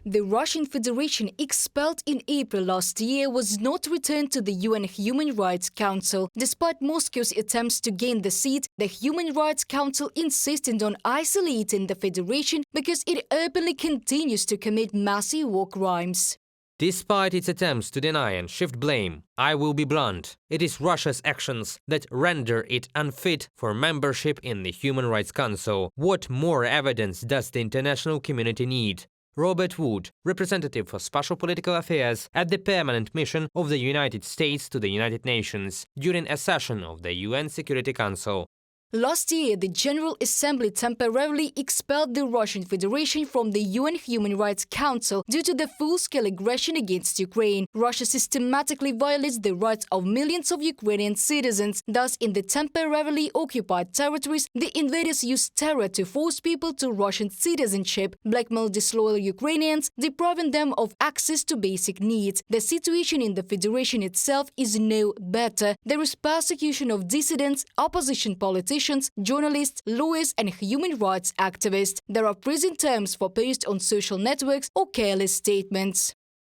The Russian Federation, expelled in April last year, was not returned to the UN Human Rights Council. Despite Moscow's attempts to gain the seat, the Human Rights Council insisted on isolating the federation because it openly continues to commit massive war crimes. Despite its attempts to deny and shift blame, I will be blunt. It is Russia's actions that render it unfit for membership in the Human Rights Council. What more evidence does the international community need? Robert Wood, representative for Special Political Affairs at the Permanent Mission of the United States to the United Nations during a session of the UN Security Council. Last year, the General Assembly temporarily expelled the Russian Federation from the UN Human Rights Council due to the full-scale aggression against Ukraine. Russia systematically violates the rights of millions of Ukrainian citizens. Thus, in the temporarily occupied territories, the invaders use terror to force people to Russian citizenship, blackmail disloyal Ukrainians, depriving them of access to basic needs. The situation in the Federation itself is no better. There is persecution of dissidents, opposition politicians, journalists, lawyers and human rights activists. There are prison terms for posts on social networks or careless statements.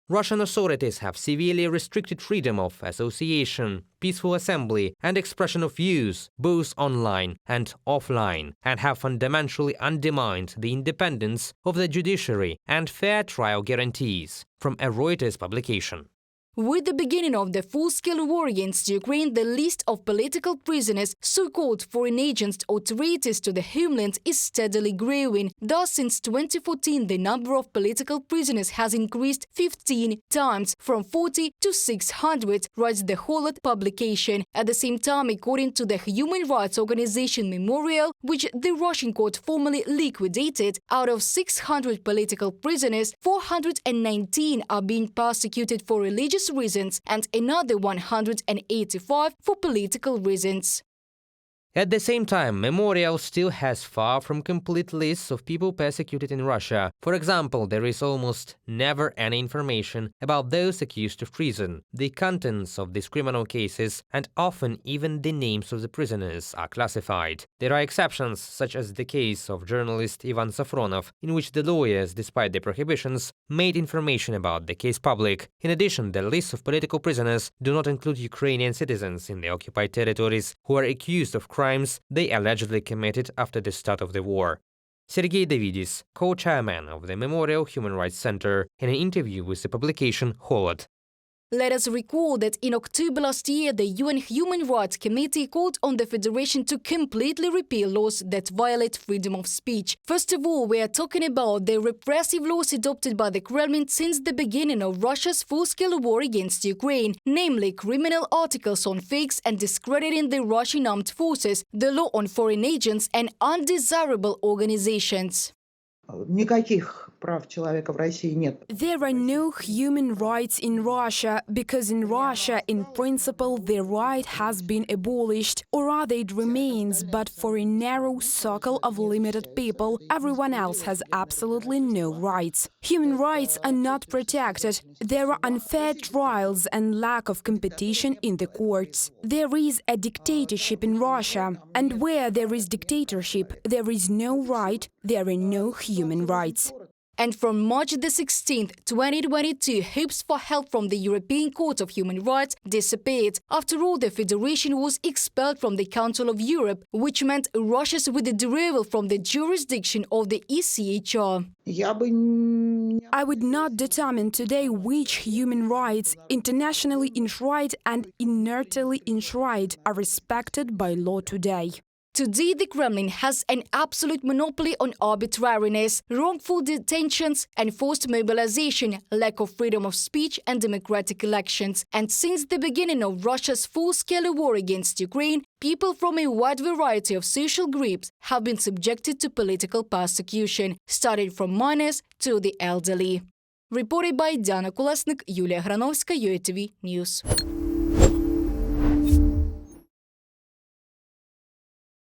Russian authorities have severely restricted freedom of association, peaceful assembly and expression of views, both online and offline, and have fundamentally undermined the independence of the judiciary and fair trial guarantees, from a Reuters publication. With the beginning of the full-scale war against Ukraine, the list of political prisoners, so-called foreign agents or traitors to the homeland, is steadily growing. Thus, since 2014, the number of political prisoners has increased 15 times, from 40 to 600, writes the Holod publication. At the same time, according to the human rights organization Memorial, which the Russian court formally liquidated, out of 600 political prisoners, 419 are being persecuted for religious reasons and another 185 for political reasons. At the same time, Memorial still has far from complete lists of people persecuted in Russia. For example, there is almost never any information about those accused of treason. The contents of these criminal cases, and often even the names of the prisoners, are classified. There are exceptions, such as the case of journalist Ivan Safronov, in which the lawyers, despite the prohibitions, made information about the case public. In addition, the lists of political prisoners do not include Ukrainian citizens in the occupied territories who are accused of crimes they allegedly committed after the start of the war. Sergei Davidis, co-chairman of the Memorial Human Rights Center, in an interview with the publication Holod. Let us recall that in October last year, the UN Human Rights Committee called on the Federation to completely repeal laws that violate freedom of speech. First of all, we are talking about the repressive laws adopted by the Kremlin since the beginning of Russia's full-scale war against Ukraine, namely criminal articles on fakes and discrediting the Russian armed forces, the law on foreign agents and undesirable organizations. There are no human rights in Russia because in Russia, in principle, the right has been abolished, or rather it remains, but for a narrow circle of limited people. Everyone else has absolutely no rights. Human rights are not protected. There are unfair trials and lack of competition in the courts. There is a dictatorship in Russia, and where there is dictatorship, there is no right, there are no human rights. And from March the 16th, 2022, hopes for help from the European Court of Human Rights disappeared. After all, the Federation was expelled from the Council of Europe, which meant Russia's withdrawal from the jurisdiction of the ECHR. I would not determine today which human rights, internationally enshrined and inertly enshrined, are respected by law today. Today, the Kremlin has an absolute monopoly on arbitrariness, wrongful detentions, enforced mobilization, lack of freedom of speech and democratic elections. And since the beginning of Russia's full-scale war against Ukraine, people from a wide variety of social groups have been subjected to political persecution, starting from minors to the elderly. Reported by Diana Kolesnik, Yulia Granovska, UATV News.